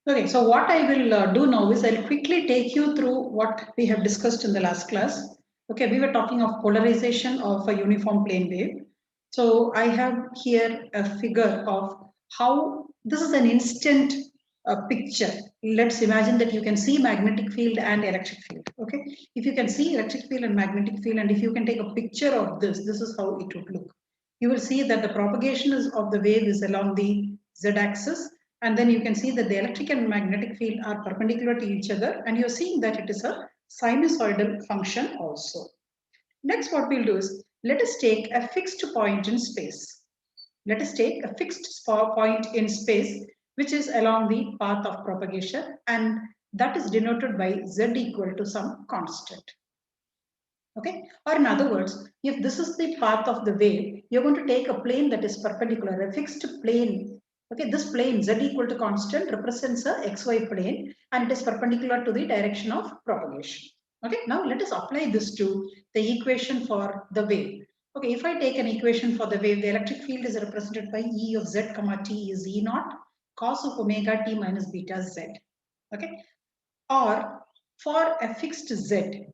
Okay, so what I will do now is I'll quickly take you through what we have discussed in the last class. Okay, we were talking of polarization of a uniform plane wave. So I have here a figure of how this is an instant picture. Let's imagine that you can see magnetic field and electric field. Okay, if you can see electric field and magnetic field, and if you can take a picture of this is how it would look. You will see that the propagation of the wave is along the z-axis, and then you can see that the electric and magnetic field are perpendicular to each other, and you're seeing that it is a sinusoidal function also. Next, what we'll do is, let us take a fixed point in space. Let us take a fixed point in space, which is along the path of propagation, and that is denoted by z equal to some constant. Okay, or in other words, if this is the path of the wave, you're going to take a plane that is perpendicular, a fixed plane. Okay, this plane z equal to constant represents a xy plane, and it is perpendicular to the direction of propagation. Okay, now let us apply this to the equation for the wave. Okay, if I take an equation for the wave, the electric field is represented by E of z comma t is E naught cos of omega t minus beta z. Okay, or for a fixed z,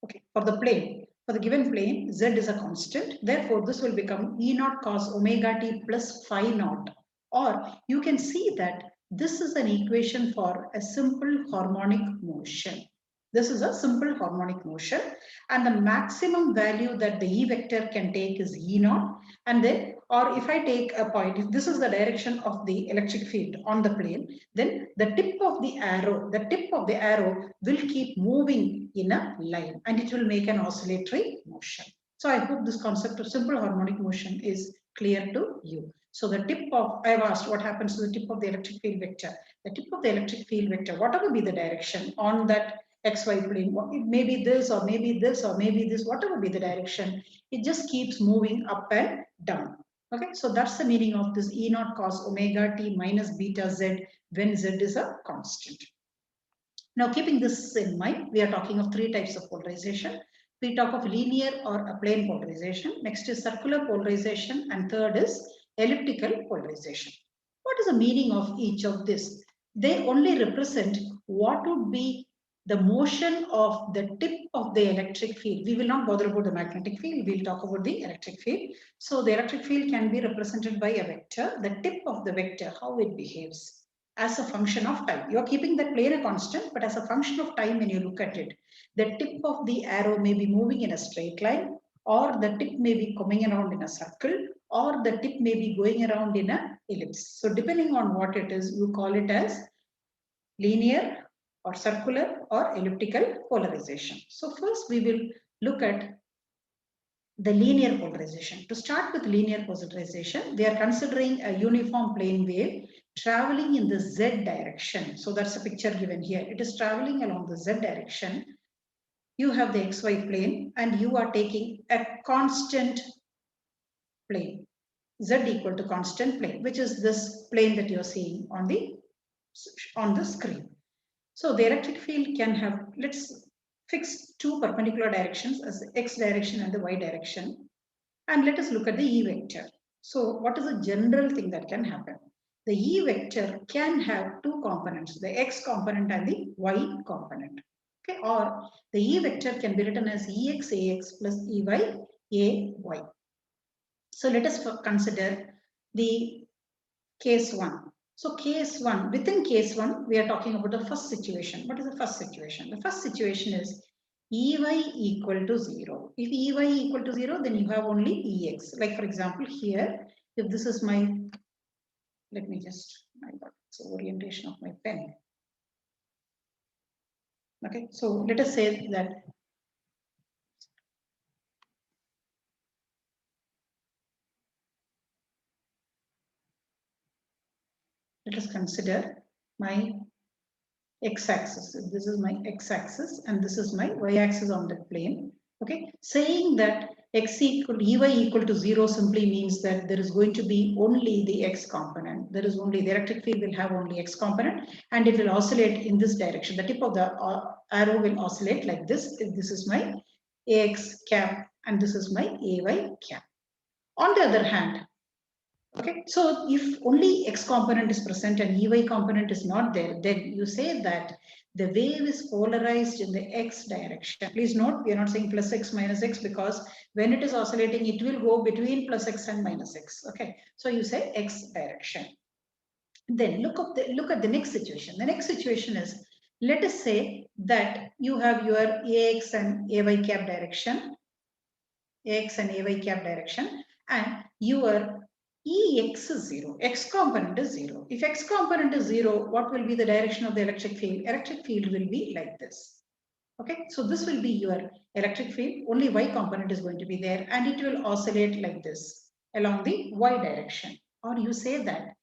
okay, for the plane, for the given plane, z is a constant. Therefore, this will become E naught cos omega t plus phi naught. Or you can see that this is an equation for a simple harmonic motion. This is a simple harmonic motion, and the maximum value that the E vector can take is E naught. And then, or if I take a point, if this is the direction of the electric field on the plane, then the tip of the arrow will keep moving in a line, and it will make an oscillatory motion. So I hope this concept of simple harmonic motion is clear to you. So the tip of, I've asked what happens to the tip of the electric field vector. The tip of the electric field vector, whatever be the direction on that xy plane, it may be this or maybe this or maybe this, whatever be the direction, it just keeps moving up and down. Okay, so that's the meaning of this E naught cos omega t minus beta z when z is a constant. Now, keeping this in mind, we are talking of three types of polarization. We talk of linear or a plane polarization. Next is circular polarization, and third is elliptical polarization. What is the meaning of each of this? They only represent what would be the motion of the tip of the electric field. We will not bother about the magnetic field. We'll talk about the electric field. So the electric field can be represented by a vector, the tip of the vector, how it behaves as a function of time. You're keeping that plane a constant, but as a function of time when you look at it, the tip of the arrow may be moving in a straight line, or the tip may be coming around in a circle, or the tip may be going around in an ellipse. So depending on what it is, you call it as linear or circular or elliptical polarization. So first we will look at the linear polarization. To start with linear polarization, we are considering a uniform plane wave traveling in the z direction. So that's a picture given here. It is traveling along the z direction. You have the xy plane and you are taking a constant plane, z equal to constant plane, which is this plane that you're seeing on the screen. So the electric field can have, let's fix two perpendicular directions as the x direction and the y direction. And let us look at the E vector. So what is the general thing that can happen? The E vector can have two components, the x component and the y component. Okay, or the E vector can be written as Ex Ax plus Ey Ay. So let us consider the case 1. So case 1, within case 1, we are talking about the first situation. What is the first situation? The first situation is Ey equal to 0. If Ey equal to 0, then you have only Ex. Like for example, here, if this is my, let me just, I got the orientation of my pen. Okay, so let us say that let us consider my x-axis. This is my x-axis and this is my y-axis on that plane. Okay, saying that x equal Ey equal to 0 simply means that there is going to be only the x component. There is only the electric field will have only x component and it will oscillate in this direction. The tip of the arrow will oscillate like this. If this is my Ax cap and this is my Ay cap. On the other hand, Okay, so if only x component is present and ey component is not there, then you say that the wave is polarized in the x direction. Please note, we are not saying plus x minus x, because when it is oscillating, it will go between plus x and minus x. Okay, so you say x direction. Then look at the next situation. The next situation is, let us say that you have your ax and ay cap direction, ax and ay cap direction, and your Ex is 0, x component is 0. If x component is 0, what will be the direction of the electric field? Electric field will be like this. Okay, so this will be your electric field, only y component is going to be there, and it will oscillate like this along the y direction. Or you say that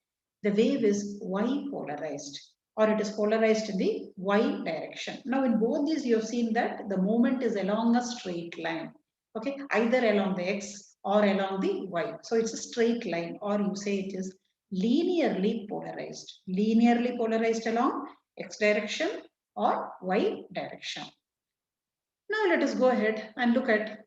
the wave is y polarized, or it is polarized in the y direction. Now in both these you have seen that the movement is along a straight line. Okay, either along the x or along the y. So it's a straight line, or you say it is linearly polarized. Linearly polarized along x direction or y direction. Now let us go ahead and look at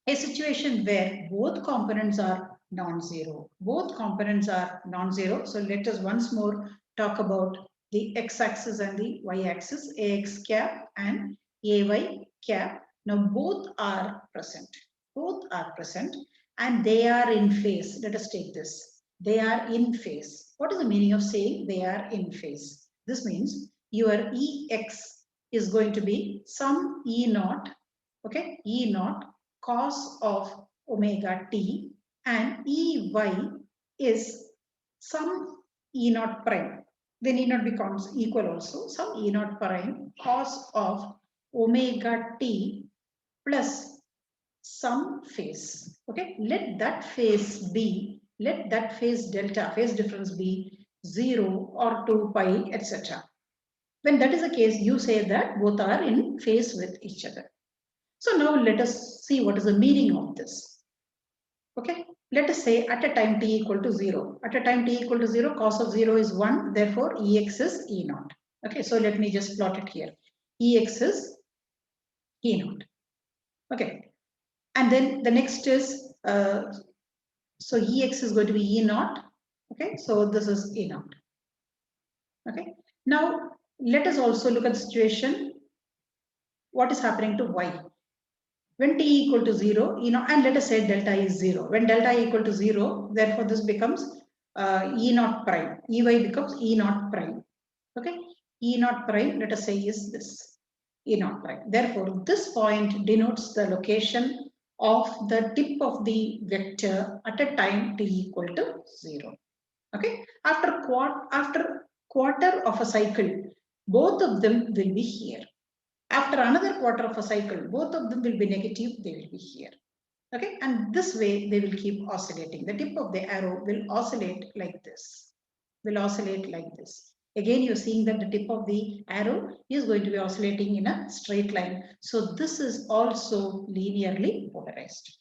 a situation where both components are non-zero. Both components are non-zero. So let us once more talk about the x-axis and the y-axis, ax cap and ay cap. Now both are present. Both are present and they are in phase. Let us take this. They are in phase. What is the meaning of saying they are in phase? This means your Ex is going to be some E naught, okay, E naught cos of omega t, and Ey is some E naught prime. Then E naught becomes equal also, some E naught prime cos of omega t plus some phase. Okay, let that phase delta, phase difference be 0 or 2 pi, etc. When that is the case, you say that both are in phase with each other. So now let us see what is the meaning of this. Okay, let us say at a time t equal to 0. At a time t equal to 0, cos of 0 is 1, therefore Ex is E naught. Okay, so let me just plot it here. Ex is E naught. Okay, and then the next is, so Ex is going to be E naught. Okay, so this is E naught. Okay, now let us also look at the situation. What is happening to y? When t equal to 0, and let us say delta is 0. When delta equal to 0, therefore this becomes E naught prime. Ey becomes E naught prime. Okay, E naught prime, let us say is this, E naught prime. Therefore, this point denotes the location of the tip of the vector at a time t equal to 0. Okay, after quarter of a cycle, both of them will be here. After another quarter of a cycle, both of them will be negative, they will be here. Okay, and this way they will keep oscillating. The tip of the arrow will oscillate like this, Again, you're seeing that the tip of the arrow is going to be oscillating in a straight line. So this is also linearly polarized.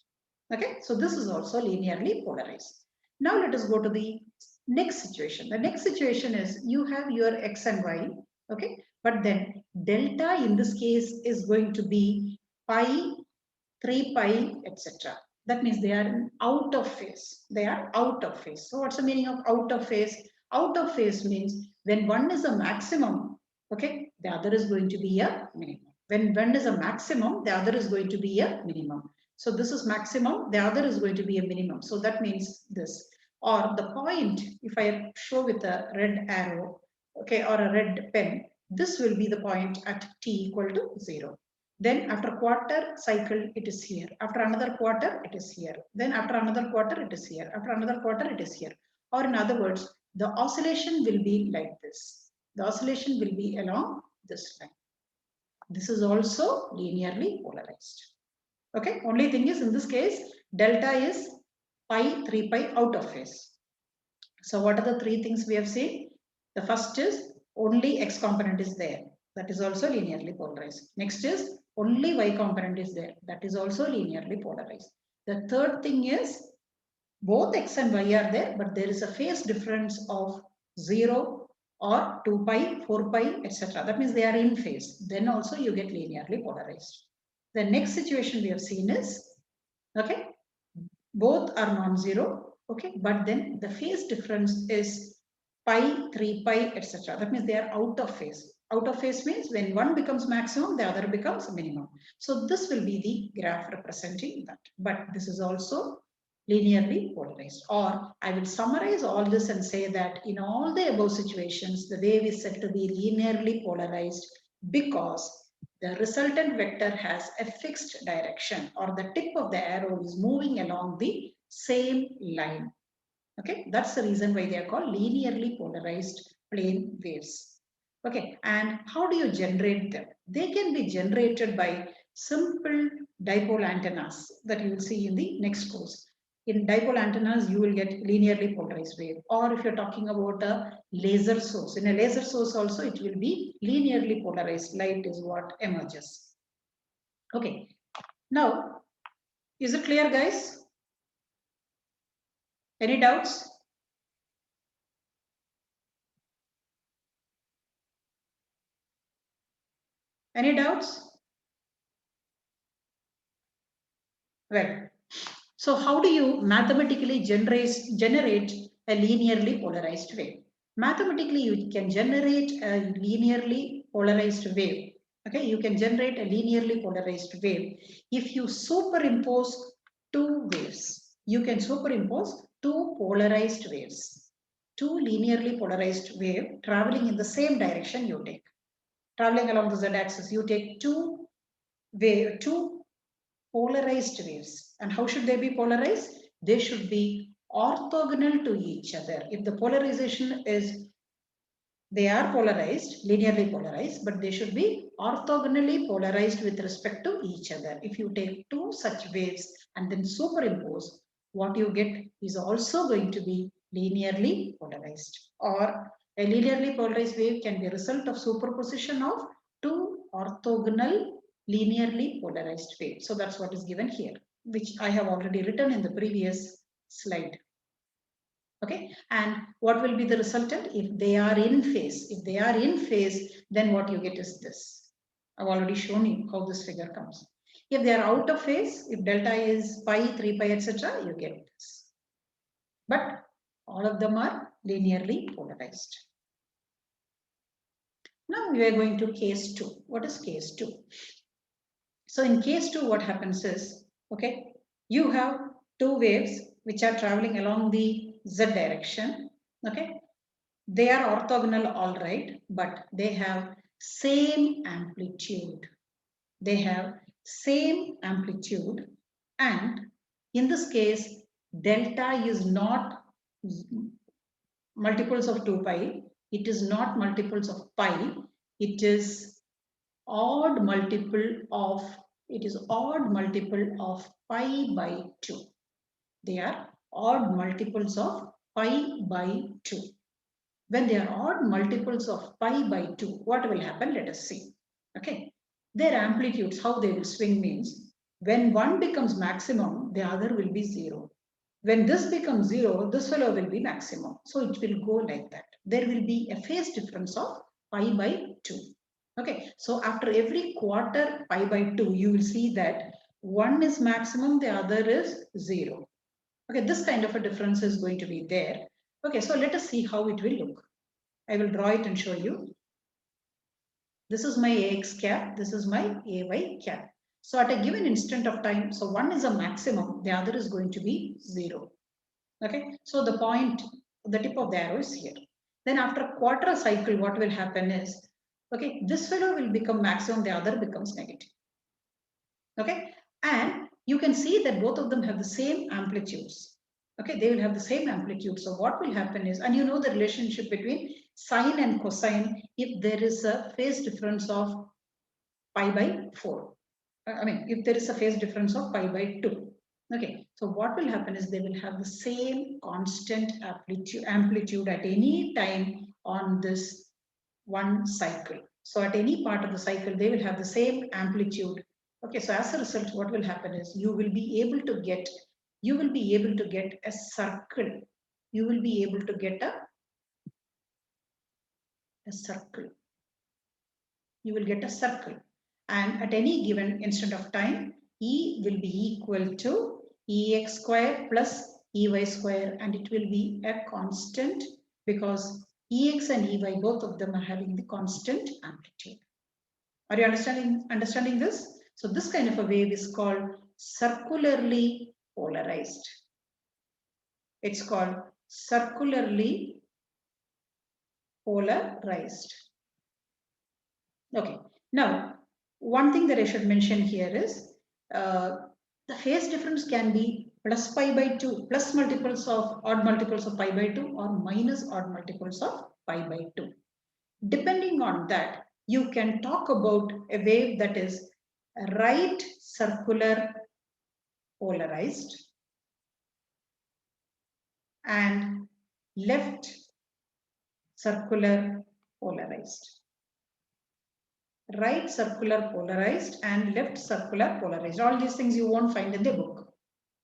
Okay, so this is also linearly polarized. Now let us go to the next situation. The next situation is you have your x and y, okay, but then delta in this case is going to be pi, 3 pi, etc. That means they are out of phase. They are out of phase. So what's the meaning of out of phase? Out of phase means when one is a maximum, okay, the other is going to be a minimum. When one is a maximum, the other is going to be a minimum. So this is maximum, the other is going to be a minimum. So that means this. Or the point, if I show with a red arrow, okay, or a red pen, this will be the point at t equal to 0. Then after quarter cycle, it is here. After another quarter, it is here. Then after another quarter, it is here. After another quarter, it is here. Or in other words, the oscillation will be like this. The oscillation will be along this line. This is also linearly polarized. Okay, only thing is in this case, delta is pi, 3 pi out of phase. So what are the three things we have seen? The first is only x component is there. That is also linearly polarized. Next is only y component is there. That is also linearly polarized. The third thing is both x and y are there, but there is a phase difference of 0 or 2 pi, 4 pi, etc. That means they are in phase. Then also you get linearly polarized. The next situation we have seen is, okay, both are non-zero. Okay, but then the phase difference is pi, 3 pi, etc. That means they are out of phase. Out of phase means when one becomes maximum, the other becomes minimum. So this will be the graph representing that. But this is also linearly polarized. Or I will summarize all this and say that in all the above situations, the wave is said to be linearly polarized because the resultant vector has a fixed direction, or the tip of the arrow is moving along the same line. Okay, that's the reason why they are called linearly polarized plane waves. Okay, and how do you generate them? They can be generated by simple dipole antennas that you will see in the next course. In dipole antennas, you will get linearly polarized wave. Or if you're talking about a laser source, in a laser source also it will be linearly polarized. Light is what emerges. Okay, now is it clear, guys? Any doubts? Any doubts? Well, so how do you mathematically generate a linearly polarized wave? Mathematically, you can generate a linearly polarized wave. Okay, you can generate a linearly polarized wave if you superimpose two waves. You can superimpose two polarized waves. Two linearly polarized wave traveling in the same direction you take. Traveling along the z-axis, you take two polarized waves. And how should they be polarized? They should be orthogonal to each other. If the polarization is, they are polarized, linearly polarized, but they should be orthogonally polarized with respect to each other. If you take two such waves and then superimpose, what you get is also going to be linearly polarized. Or a linearly polarized wave can be a result of superposition of two orthogonal linearly polarized waves. So that's what is given here, which I have already written in the previous slide. Okay, and what will be the resultant if they are in phase? If they are in phase, then what you get is this. I've already shown you how this figure comes. If they are out of phase, if delta is pi, 3 pi, etc., you get this. But all of them are linearly polarized. Now we are going to case 2. What is case 2? So in case 2, what happens is, okay, you have two waves which are traveling along the z direction. Okay, they are orthogonal, all right, but they have same amplitude. They have same amplitude, and in this case, delta is not multiples of 2 pi. It is not multiples of pi. It is odd multiple of pi by 2. They are odd multiples of pi by 2. When they are odd multiples of pi by 2, what will happen? Let us see. Okay, their amplitudes, how they will swing means, when one becomes maximum, the other will be 0. When this becomes 0, this fellow will be maximum. So it will go like that. There will be a phase difference of pi by 2. Okay, so after every quarter pi by 2, you will see that one is maximum, the other is 0. Okay, this kind of a difference is going to be there. Okay, so let us see how it will look. I will draw it and show you. This is my AX cap, this is my AY cap. So at a given instant of time, so one is a maximum, the other is going to be 0. Okay, so the point, the tip of the arrow is here. Then after a quarter cycle, what will happen is, okay, this fellow will become maximum, the other becomes negative. Okay, and you can see that both of them have the same amplitudes. Okay, they will have the same amplitude. So what will happen is, and you know the relationship between sine and cosine if there is a phase difference of pi by 4. I mean, if there is a phase difference of pi by 2. Okay, so what will happen is they will have the same constant amplitude at any time on this one cycle. So at any part of the cycle, they will have the same amplitude. Okay, so as a result, what will happen is you will be able to get a circle. You will be able to get a circle. You will get a circle. And at any given instant of time, E will be equal to EX square plus Ey square, and it will be a constant because Ex and Ey, both of them are having the constant amplitude. Are you understanding this? So this kind of a wave is called circularly polarized. It's called circularly polarized. Okay. Now, one thing that I should mention here is the phase difference can be plus pi by 2, plus multiples of odd multiples of pi by 2, or minus odd multiples of pi by 2. Depending on that, you can talk about a wave that is right circular polarized and left circular polarized. Right circular polarized and left circular polarized. All these things you won't find in the book.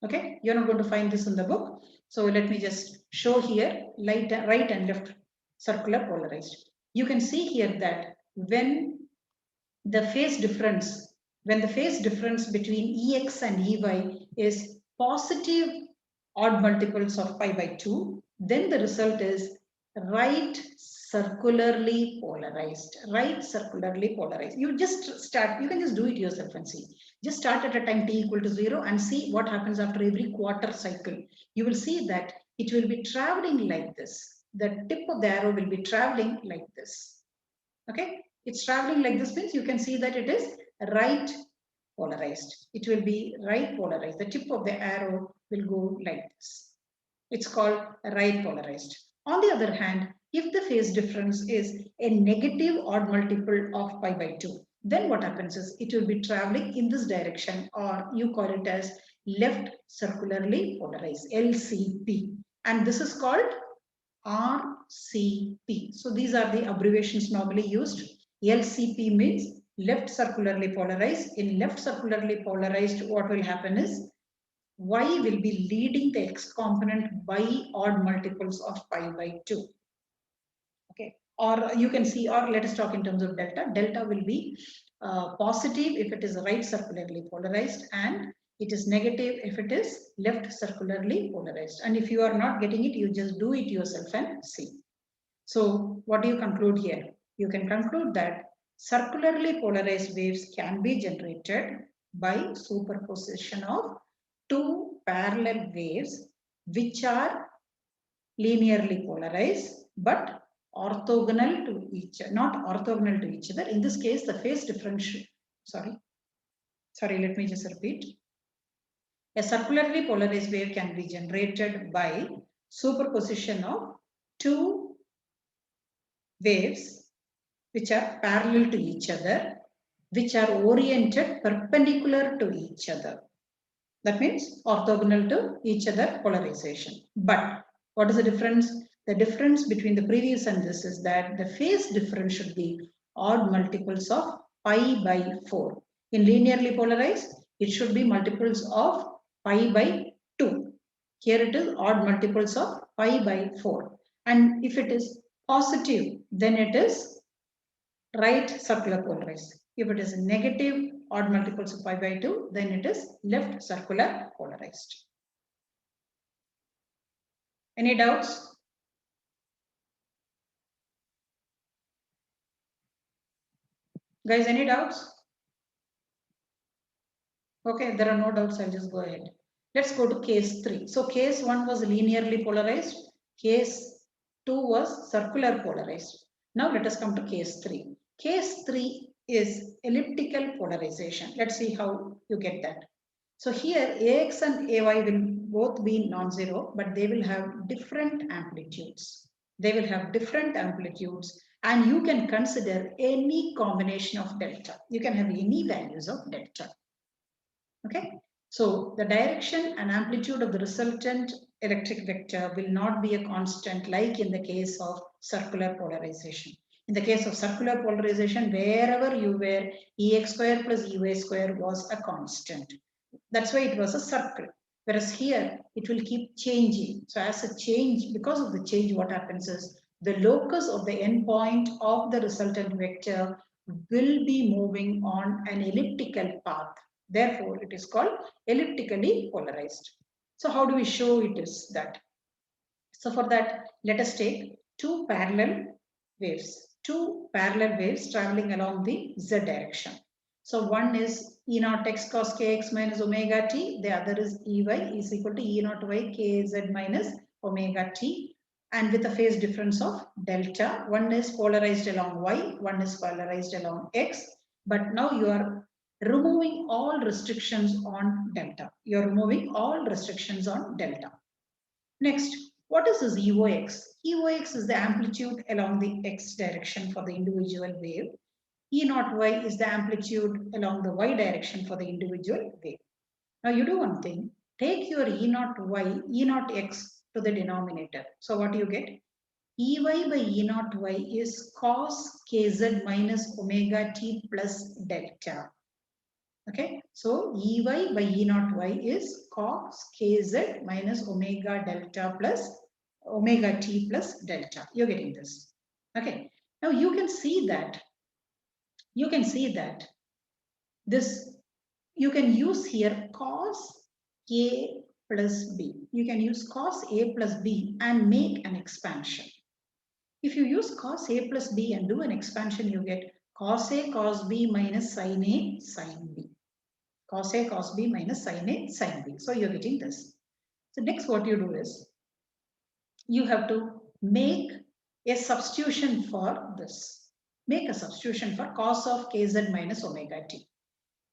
Okay, you're not going to find this in the book. So let me just show here right and left circular polarized. You can see here that when the phase difference between Ex and Ey is positive odd multiples of pi by 2, then the result is right circularly polarized. Right circularly polarized. You just start, you can just do it yourself and see. Just start at a time t equal to 0 and see what happens after every quarter cycle. You will see that it will be traveling like this. The tip of the arrow will be traveling like this. Okay, it's traveling like this means you can see that it is right polarized. It will be right polarized. The tip of the arrow will go like this. It's called right polarized. On the other hand, if the phase difference is a negative odd multiple of pi by 2, then what happens is it will be traveling in this direction, or you call it as left circularly polarized, LCP. And this is called RCP. So these are the abbreviations normally used. LCP means left circularly polarized. In left circularly polarized, what will happen is Y will be leading the X component by odd multiples of pi by 2. Okay, or you can see, or let us talk in terms of delta. Delta will be positive if it is right circularly polarized, and it is negative if it is left circularly polarized. And if you are not getting it, you just do it yourself and see. So what do you conclude here? You can conclude that circularly polarized waves can be generated by superposition of two parallel waves which are linearly polarized but orthogonal to each other, not orthogonal to each other. In this case, the phase difference, let me just repeat. A circularly polarized wave can be generated by superposition of two waves which are parallel to each other, which are oriented perpendicular to each other. That means orthogonal to each other polarization. But what is the difference? The difference between the previous and this is that the phase difference should be odd multiples of pi by 4. In linearly polarized, it should be multiples of pi by 2. Here it is odd multiples of pi by 4. And if it is positive, then it is right circular polarized. If it is negative odd multiples of pi by 2, then it is left circular polarized. Any doubts? Guys, any doubts? Okay, there are no doubts. I'll just go ahead. Let's go to case 3. So case 1 was linearly polarized. Case 2 was circular polarized. Now let us come to case 3. Case 3 is elliptical polarization. Let's see how you get that. So here AX and AY will both be non-zero, but they will have different amplitudes. They will have different amplitudes, and you can consider any combination of delta. You can have any values of delta. Okay, so the direction and amplitude of the resultant electric vector will not be a constant like in the case of circular polarization. In the case of circular polarization, wherever you were, Ex square plus Ey square was a constant. That's why it was a circle. Whereas here, it will keep changing. So as a change, because of the change, what happens is the locus of the endpoint of the resultant vector will be moving on an elliptical path. Therefore, it is called elliptically polarized. So how do we show it is that? So for that, let us take two parallel waves traveling along the z direction. So one is E naught x cos kx minus omega t, the other is Ey is equal to E naught y kz minus omega t, and with a phase difference of delta. One is polarized along y, one is polarized along x, but now you are removing all restrictions on delta. You are removing all restrictions on delta. Next, what is this EOX? EOX is the amplitude along the x direction for the individual wave. E naught y is the amplitude along the y direction for the individual wave. Now you do one thing, take your E naught y, E naught x to the denominator. So what do you get? Ey by E naught y is cos kz minus omega t plus delta. Okay, so Ey by E naught y is cos kz minus omega delta plus omega t plus delta. You're getting this. Okay, now you can see that this, you can use here cos a plus b. You can use cos a plus b and make an expansion. If you use cos a plus b and do an expansion, you get cos a cos b minus sin a sin b. Cos a cos b minus sin a sin b. So you're getting this. So next what you do is, you have to make a substitution for this. Make a substitution for cos of kz minus omega t.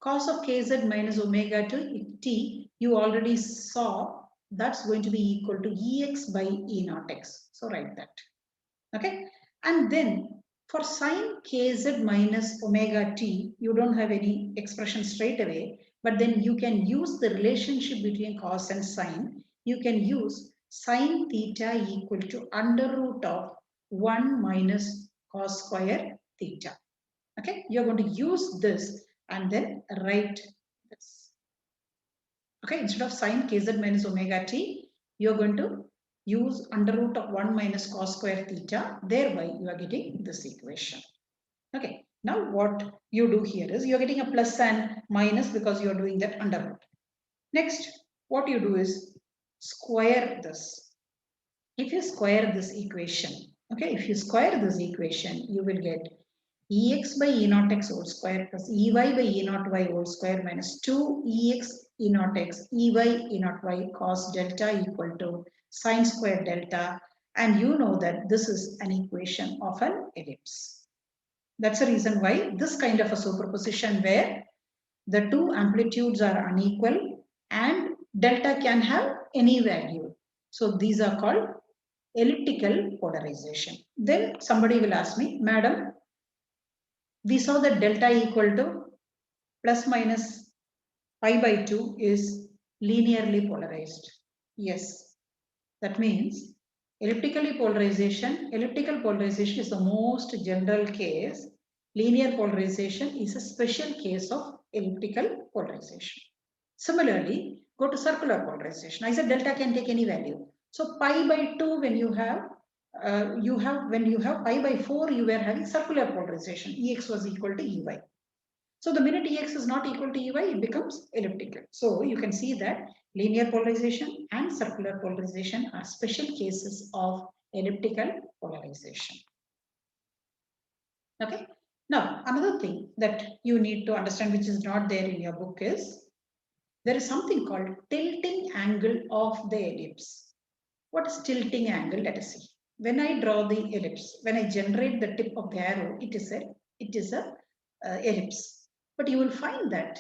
Cos of kz minus omega t, you already saw that's going to be equal to ex by E naught x. So write that. Okay. And then for sine kz minus omega t, you don't have any expression straight away, but then you can use the relationship between cos and sine. You can use sine theta equal to under root of 1 minus cos square theta. Okay, you're going to use this and then write this. Okay, instead of sine kz minus omega t, you're going to use under root of 1 minus cos square theta. Thereby, you are getting this equation. Okay, now what you do here is you're getting a plus and minus because you're doing that under root. Next, what you do is square this. If you square this equation, okay, if you square this equation, you will get ex by E naught x whole square plus Ey by E naught y whole square minus 2 ex E naught x Ey E naught y cos delta equal to sine square delta. And you know that this is an equation of an ellipse. That's the reason why this kind of a superposition where the two amplitudes are unequal and delta can have any value. So these are called elliptical polarization. Then somebody will ask me, Madam, we saw that delta equal to plus minus pi by 2 is linearly polarized. Yes, that means elliptical polarization is the most general case. Linear polarization is a special case of elliptical polarization. Similarly, go to circular polarization. I said delta can take any value. So pi by 2 when you have pi by 4, you were having circular polarization. Ex was equal to Ey. So the minute Ex is not equal to Ey, it becomes elliptical. So you can see that linear polarization and circular polarization are special cases of elliptical polarization. Okay. Now, another thing that you need to understand, which is not there in your book, is there is something called tilting angle of the ellipse. What is tilting angle? Let us see. When I draw the ellipse, when I generate the tip of the arrow, it is a ellipse. But you will find that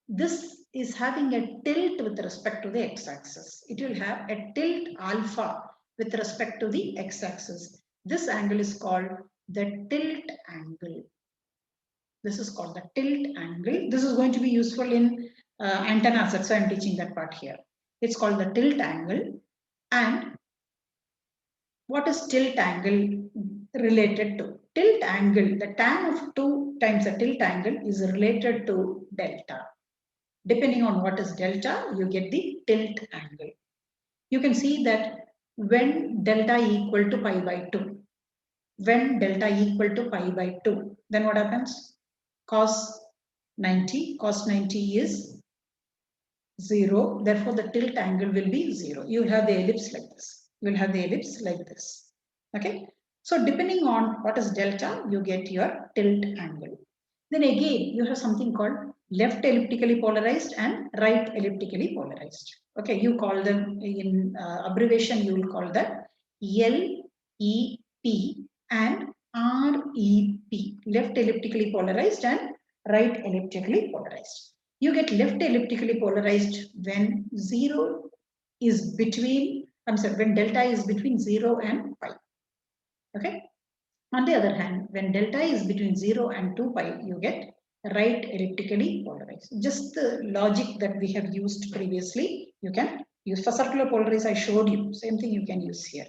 this is having a tilt with respect to the x-axis. It will have a tilt alpha with respect to the x-axis. This angle is called the tilt angle. This is called the tilt angle. This is going to be useful in antennas. That's why I'm teaching that part here. It's called the tilt angle. And what is tilt angle related to? Tilt angle, the tan of 2 times the tilt angle is related to delta. Depending on what is delta, you get the tilt angle. You can see that when delta equal to pi by 2, then what happens? Cos 90 is 0. Therefore, the tilt angle will be 0. You will have the ellipse like this. You will have the ellipse like this. Okay. So depending on what is delta, you get your tilt angle. Then again, you have something called left elliptically polarized and right elliptically polarized. Okay, you call them in abbreviation, you will call that LEP and REP, left elliptically polarized and right elliptically polarized. You get left elliptically polarized when when delta is between 0 and pi. Okay. On the other hand, when delta is between 0 and 2 pi, you get right elliptically polarized. Just the logic that we have used previously, you can use. For circular polarized, I showed you. Same thing you can use here.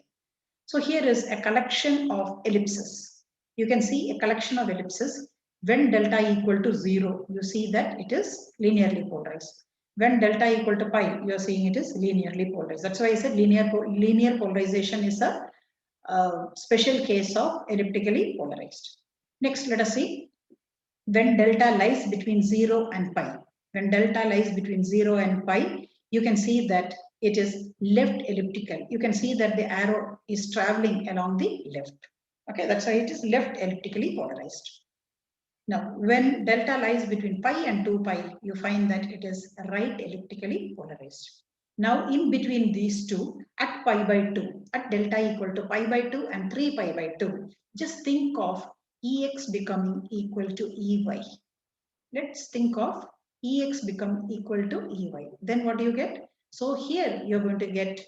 So here is a collection of ellipses. You can see a collection of ellipses. When delta equal to 0, you see that it is linearly polarized. When delta equal to pi, you are seeing it is linearly polarized. That's why I said linear polarization is a special case of elliptically polarized. Next, let us see when delta lies between 0 and pi. When delta lies between 0 and pi, you can see that it is left elliptical. You can see that the arrow is traveling along the left. Okay, that's why it is left elliptically polarized. Now, when delta lies between pi and 2 pi, you find that it is right elliptically polarized. Now, in between these two, at pi by 2, at delta equal to pi by 2 and 3 pi by 2, just think of Ex becoming equal to Ey. Let's think of Ex become equal to Ey. Then what do you get? So here you're going to get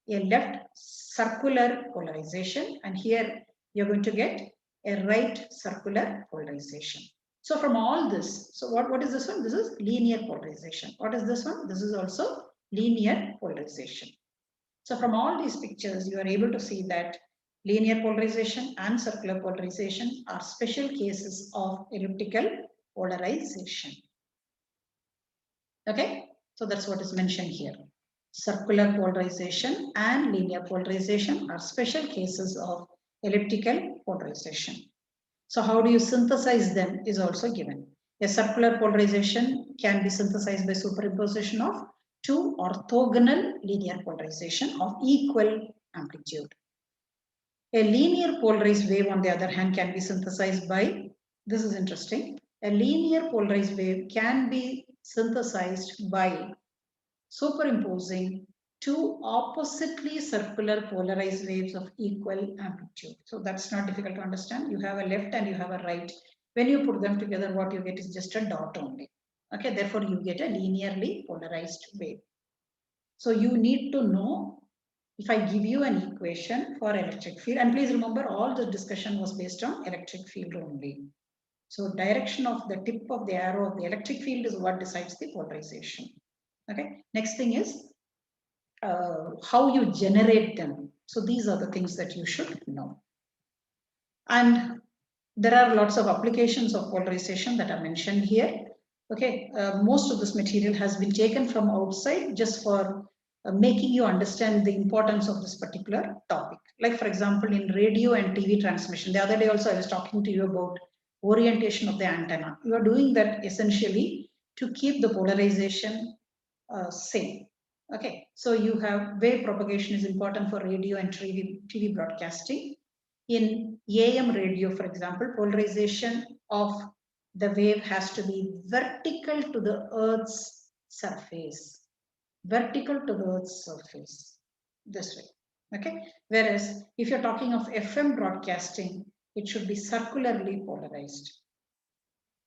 a left circular polarization, and here you're going to get a right circular polarization. So from all this, so what is this one? This is linear polarization. What is this one? This is also linear polarization. So from all these pictures, you are able to see that linear polarization and circular polarization are special cases of elliptical polarization. Okay, so that's what is mentioned here. Circular polarization and linear polarization are special cases of elliptical polarization. So how do you synthesize them is also given. A circular polarization can be synthesized by superimposition of two orthogonal linear polarization of equal amplitude. A linear polarized wave, on the other hand, can be synthesized by, this is interesting, a linear polarized wave can be synthesized by superimposing two oppositely circular polarized waves of equal amplitude. So that's not difficult to understand. You have a left and you have a right. When you put them together, what you get is just a dot only. Okay, therefore you get a linearly polarized wave. So you need to know, if I give you an equation for electric field, and please remember all the discussion was based on electric field only. So direction of the tip of the arrow of the electric field is what decides the polarization. Okay, next thing is how you generate them. So these are the things that you should know. And there are lots of applications of polarization that are mentioned here. Okay, most of this material has been taken from outside just for making you understand the importance of this particular topic. Like for example, in radio and TV transmission, the other day also I was talking to you about orientation of the antenna. You are doing that essentially to keep the polarization same. Okay, so you have wave propagation is important for radio and TV broadcasting. In AM radio, for example, polarization of the wave has to be vertical to the Earth's surface. Vertical to the Earth's surface, this way. Okay, whereas if you're talking of FM broadcasting, it should be circularly polarized.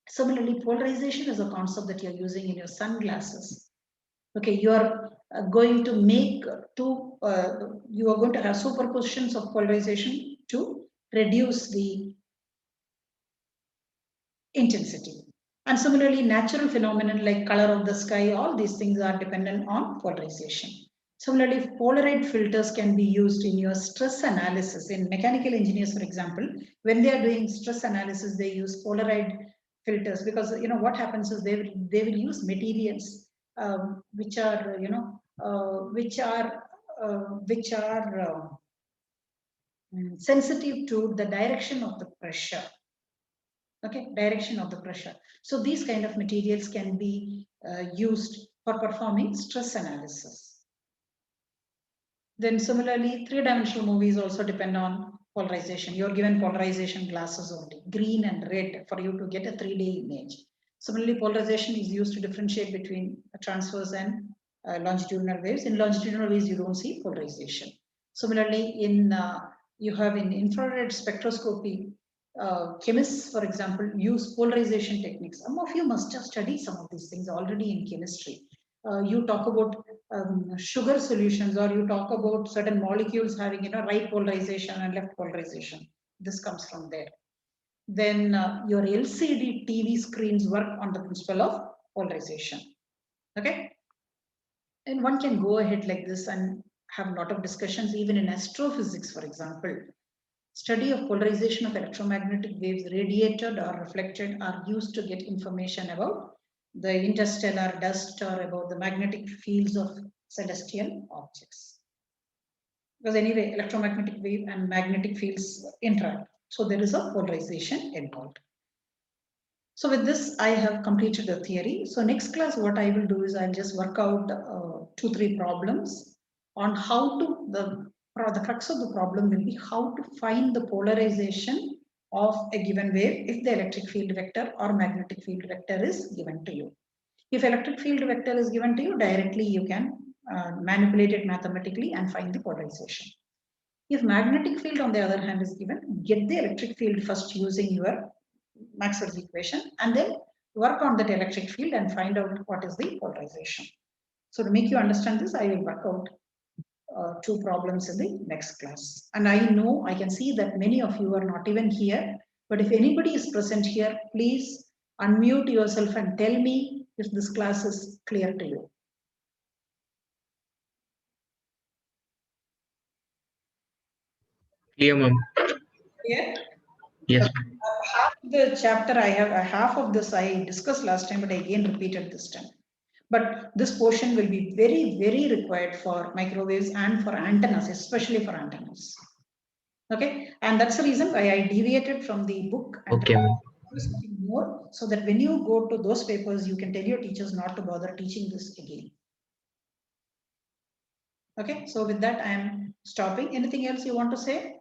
Similarly, polarization is a concept that you're using in your sunglasses. Okay, you are going to make you are going to have superpositions of polarization to reduce the intensity. And similarly, natural phenomenon like color of the sky, all these things are dependent on polarization. Similarly, Polaroid filters can be used in your stress analysis. In mechanical engineers, for example, when they are doing stress analysis, they use Polaroid filters because what happens is they will use materials which are sensitive to the direction of the pressure. Okay, direction of the pressure. So these kind of materials can be used for performing stress analysis. Then similarly, three-dimensional movies also depend on polarization. You're given polarization glasses only, green and red, for you to get a 3D image. Similarly, polarization is used to differentiate between transverse and longitudinal waves. In longitudinal waves, you don't see polarization. Similarly, you have in infrared spectroscopy, chemists, for example, use polarization techniques. Some of you must have studied some of these things already in chemistry. You talk about sugar solutions, or you talk about certain molecules having right polarization and left polarization. This comes from there. Then your LCD TV screens work on the principle of polarization. Okay, and one can go ahead like this and have a lot of discussions even in astrophysics, for example. Study of polarization of electromagnetic waves radiated or reflected are used to get information about the interstellar dust or about the magnetic fields of celestial objects. Because anyway, electromagnetic wave and magnetic fields interact. So there is a polarization involved. So with this, I have completed the theory. So next class, what I will do is I'll just work out 2-3 problems on how to, the crux of the problem will be how to find the polarization of a given wave if the electric field vector or magnetic field vector is given to you. If electric field vector is given to you, directly you can manipulate it mathematically and find the polarization. If magnetic field on the other hand is given, get the electric field first using your Maxwell's equation and then work on that electric field and find out what is the polarization. So to make you understand this, I will work out 2 problems in the next class. And I know, I can see that many of you are not even here, but if anybody is present here, please unmute yourself and tell me if this class is clear to you. Clear, ma'am. Yeah. Yes. Half the chapter half of this I discussed last time, but I again repeated this time. But this portion will be very, very required for microwaves and for antennas, especially for antennas. Okay, and that's the reason why I deviated from the book and Okay, ma'am. something more, so that when you go to those papers, you can tell your teachers not to bother teaching this again. Okay, so with that, I am stopping. Anything else you want to say?